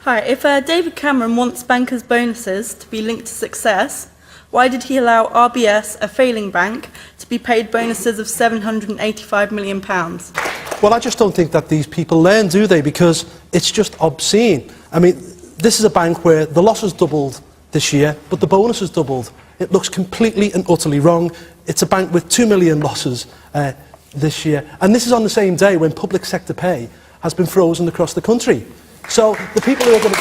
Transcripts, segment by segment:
Hi, if David Cameron wants bankers' bonuses to be linked to success, why did he allow RBS, a failing bank, to be paid bonuses of £785 million? Well, I just don't think that these people learn, do they? Because it's just obscene. I mean, this is a bank where the losses doubled this year, but the bonus has doubled. It looks completely and utterly wrong. It's a bank with 2 million losses this year. And this is on the same day when public sector pay has been frozen across the country. So the people who are going to...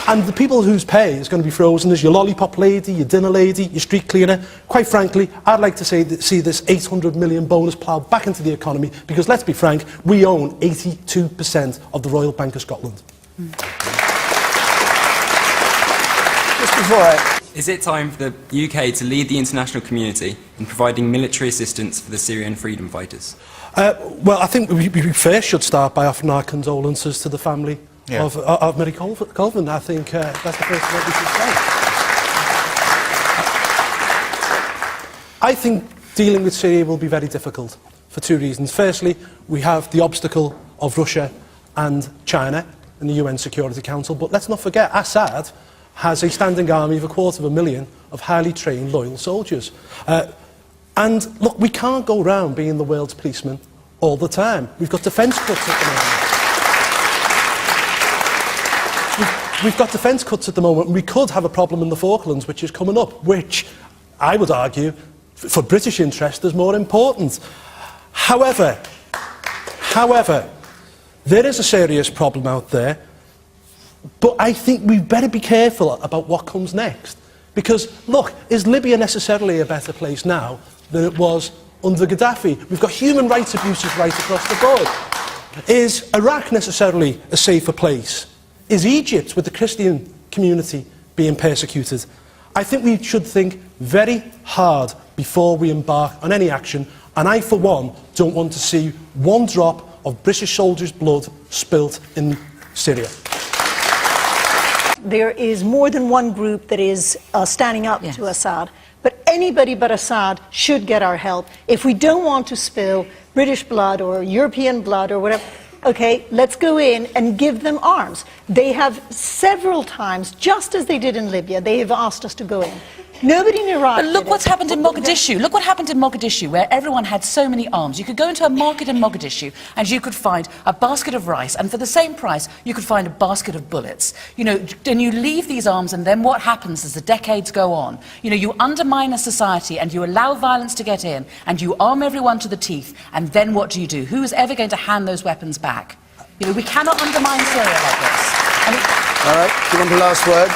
And the people whose pay is going to be frozen is your lollipop lady, your dinner lady, your street cleaner. Quite frankly, I'd like to see this 800 million bonus ploughed back into the economy because, let's be frank, we own 82% of the Royal Bank of Scotland. Just before Is it time for the UK to lead the international community in providing military assistance for the Syrian freedom fighters? Well, I think we first should start by offering our condolences to the family of Mary Colvin. I think that's the first thing that we should say. I think dealing with Syria will be very difficult for two reasons. Firstly, we have the obstacle of Russia and China in the UN Security Council, but let's not forget Assad has a standing army of 250,000 of highly trained, loyal soldiers. And look, we can't go around being the world's policeman all the time. We've got defence cuts at the moment. We've got defence cuts at the moment, and we could have a problem in the Falklands, which is coming up, which I would argue, for British interest, is more important. However, there is a serious problem out there, but I think we better be careful about what comes next. Because, look, is Libya necessarily a better place now than it was under Gaddafi? We've got human rights abuses right across the board. Is Iraq necessarily a safer place? Is Egypt, with the Christian community, being persecuted? I think we should think very hard before we embark on any action, and I, for one, don't want to see one drop of British soldiers' blood spilt in Syria. There is more than one group that is standing up to Assad, but anybody but Assad should get our help. If we don't want to spill British blood or European blood or whatever, okay, let's go in and give them arms. They have several times, just as they did in Libya, they have asked us to go in. Nobody in Iraq. But look what's happened in Mogadishu. Look what happened in Mogadishu, where everyone had so many arms. You could go into a market in Mogadishu and you could find a basket of rice, and for the same price, you could find a basket of bullets. You know, and you leave these arms, and then what happens as the decades go on? You know, you undermine a society and you allow violence to get in, and you arm everyone to the teeth, and then what do? Who is ever going to hand those weapons back? You know, we cannot undermine Syria like this. All right, do you want the last word?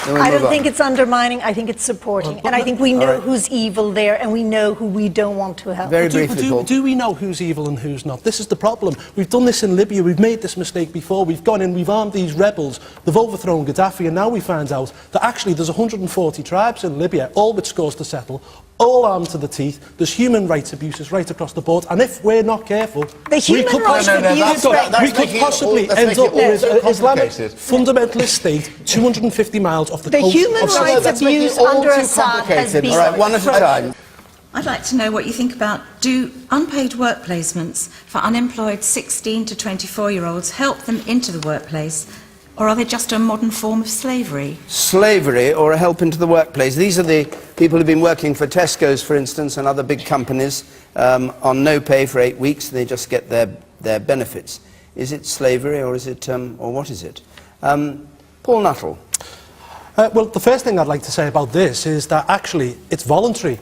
I don't think it's undermining, I think it's supporting. And I think we know who's evil there, and we know who we don't want to help. Very briefly, Paul. Do we know who's evil and who's not? This is the problem. We've done this in Libya, we've made this mistake before, we've gone in, we've armed these rebels, they've overthrown Gaddafi, and now we find out that actually there's 140 tribes in Libya, all with scores to settle, all armed to the teeth. There's human rights abuses right across the board, and if we're not careful, we could possibly end up with an Islamic fundamentalist state 250 miles off the coast. The human rights abuse under Assad has been... All right, one at a time. I'd like to know what you think about, do unpaid work placements for unemployed 16 to 24-year-olds help them into the workplace, or are they just a modern form of slavery? Slavery or a help into the workplace. These are the people who've been working for Tesco's, for instance, and other big companies on no pay for 8 weeks. They just get their benefits. Is it slavery, or is it, or what is it? Paul Nuttall. Well, the first thing I'd like to say about this is that actually it's voluntary.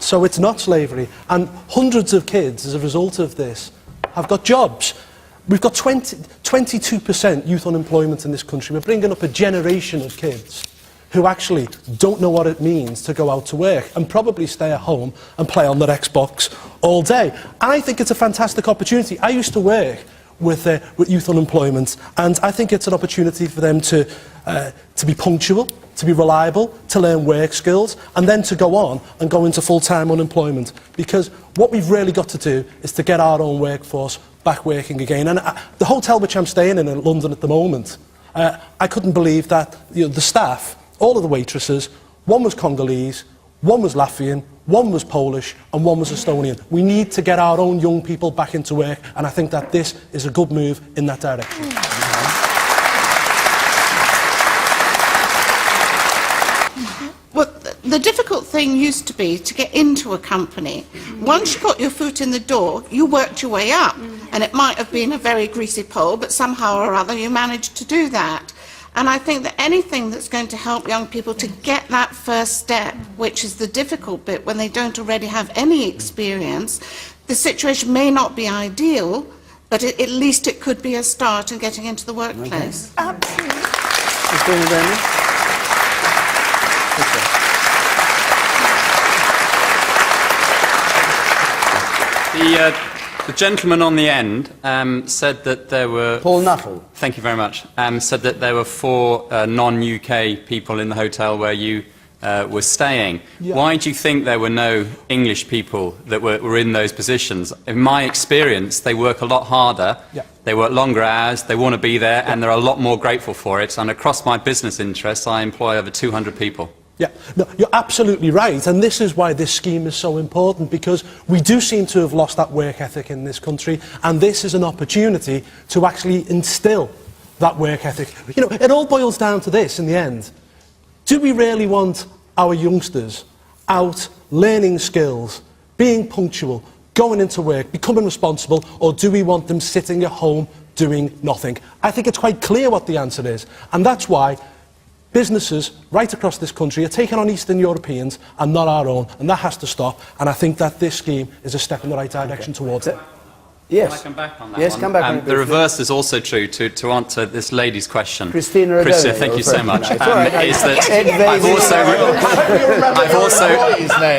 So it's not slavery. And hundreds of kids, as a result of this, have got jobs. We've got 22% youth unemployment in this country. We're bringing up a generation of kids who actually don't know what it means to go out to work and probably stay at home and play on their Xbox all day. I think it's a fantastic opportunity. I used to work with youth unemployment, and I think it's an opportunity for them to be punctual, to be reliable, to learn work skills, and then to go on and go into full-time unemployment. Because what we've really got to do is to get our own workforce back working again. And the hotel which I'm staying in London at the moment, I couldn't believe that the staff, all of the waitresses, one was Congolese, one was Latvian, one was Polish, and one was Estonian. We need to get our own young people back into work, and I think that this is a good move in that direction. Well, the difficult thing used to be to get into a company. Once you got your foot in the door, you worked your way up. And it might have been a very greasy pole, but somehow or other you managed to do that. And I think that anything that's going to help young people to get that first step, which is the difficult bit when they don't already have any experience, the situation may not be ideal, but at least it could be a start in getting into the workplace. Absolutely. The gentleman on the end said that there were... Paul Nuttall. Thank you very much. Said that there were 4 non-UK people in the hotel where you were staying. Yeah. Why do you think there were no English people that were in those positions? In my experience, they work a lot harder, they work longer hours, they want to be there, and they're a lot more grateful for it. And across my business interests, I employ over 200 people. Yeah, no, you're absolutely right, and this is why this scheme is so important, because we do seem to have lost that work ethic in this country, and this is an opportunity to actually instill that work ethic. You know, it all boils down to this in the end. Do we really want our youngsters out learning skills, being punctual, going into work, becoming responsible, or do we want them sitting at home doing nothing? I think it's quite clear what the answer is, and that's why businesses right across this country are taking on Eastern Europeans and not our own, and that has to stop, and I think that this scheme is a step in the right direction towards it. Yes. Can I come back on that Yes, one? come back on it The briefly. reverse is also true, to answer this lady's question. Christina O'Donnell, Christina, thank you so you're much. referring to now. It's all right.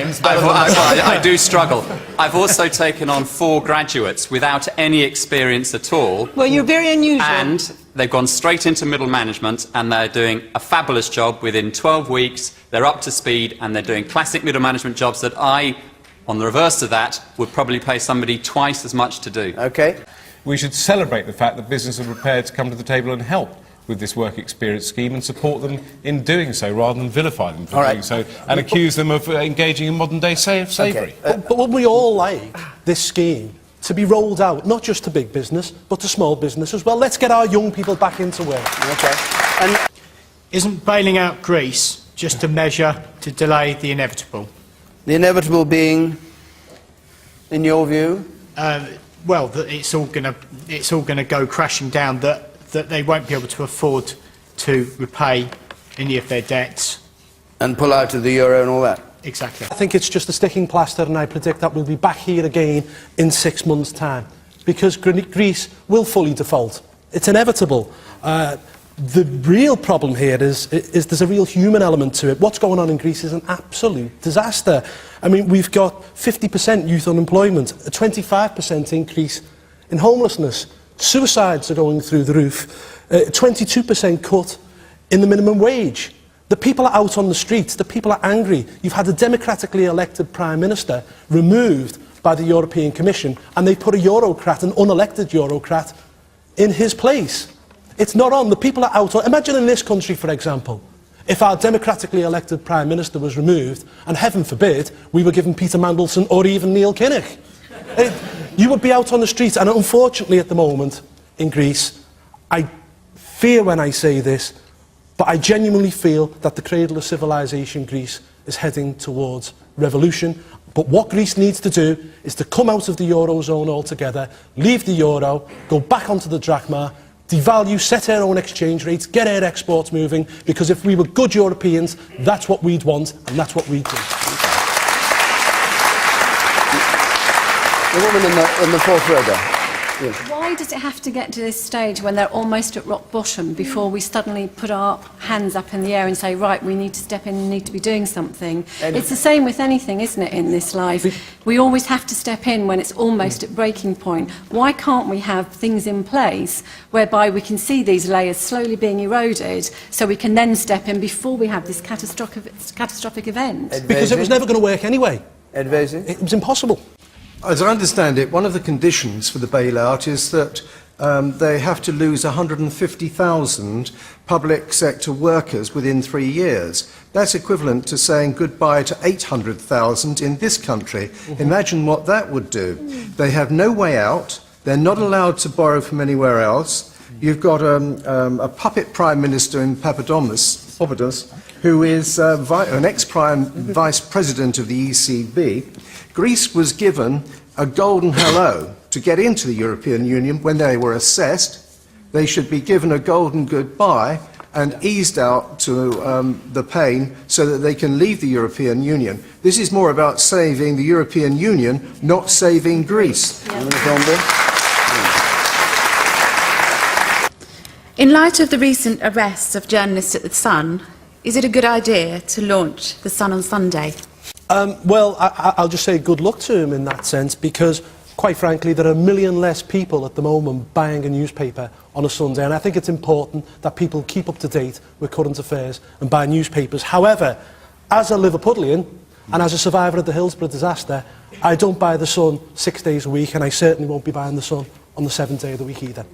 Is that I do struggle. I've also taken on 4 graduates without any experience at all. Well, you're very unusual. And they've gone straight into middle management, and they're doing a fabulous job. Within 12 weeks, they're up to speed, and they're doing classic middle management jobs that I, on the reverse of that, would probably pay somebody twice as much to do. Okay. We should celebrate the fact that businesses are prepared to come to the table and help with this work experience scheme and support them in doing so, rather than vilify them for doing so and accuse them of engaging in modern-day slavery. Okay. But would we all like this scheme to be rolled out, not just to big business, but to small business as well? Let's get our young people back into work. Okay. And Isn't bailing out Greece just a measure to delay the inevitable? the inevitable being, in your view? Well, that it's all going to go crashing down. That they won't be able to afford to repay any of their debts. And pull out of the euro and all that? Exactly. I think it's just a sticking plaster, and I predict that we'll be back here again in 6 months' time, because Greece will fully default. It's inevitable. The real problem here is there's a real human element to it. What's going on in Greece is an absolute disaster. I mean, we've got 50% youth unemployment, a 25% increase in homelessness. Suicides are going through the roof, 22% cut in the minimum wage. The people are out on the streets, the people are angry. You've had a democratically elected Prime Minister removed by the European Commission, and they put a Eurocrat, an unelected Eurocrat, in his place. It's not on. The people are out. Imagine in this country, for example, if our democratically elected Prime Minister was removed, and heaven forbid, we were given Peter Mandelson or even Neil Kinnock. You would be out on the streets, and unfortunately at the moment, in Greece, I fear when I say this, but I genuinely feel that the cradle of civilization, Greece, is heading towards revolution. But what Greece needs to do is to come out of the Eurozone altogether, leave the euro, go back onto the drachma, devalue, set our own exchange rates, get our exports moving, because if we were good Europeans, that's what we'd want, and that's what we'd do. The woman in the fourth row there. Yes. Why does it have to get to this stage when they're almost at rock bottom before we suddenly put our hands up in the air and say, right, we need to step in and need to be doing something? It's the same with anything, isn't it, in this life? We always have to step in when it's almost at breaking point. Why can't we have things in place whereby we can see these layers slowly being eroded so we can then step in before we have this catastrophic event? Because it was never going to work anyway. Ed Vasey? It was impossible. As I understand it, one of the conditions for the bailout is that they have to lose 150,000 public sector workers within 3 years. That's equivalent to saying goodbye to 800,000 in this country. Imagine what that would do. They have no way out. They're not allowed to borrow from anywhere else. You've got a puppet Prime Minister in Papadopoulos, who is an ex-Prime Vice President of the ECB. Greece was given a golden hello to get into the European Union when they were assessed. They should be given a golden goodbye and eased out to the pain so that they can leave the European Union. This is more about saving the European Union, not saving Greece. In light of the recent arrests of journalists at The Sun, is it a good idea to launch The Sun on Sunday? Well, I'll just say good luck to him in that sense, because, quite frankly, there are 1 million less people at the moment buying a newspaper on a Sunday, and I think it's important that people keep up to date with current affairs and buy newspapers. However, as a Liverpudlian and as a survivor of the Hillsborough disaster, I don't buy The Sun 6 days a week, and I certainly won't be buying The Sun on the 7th day of the week either.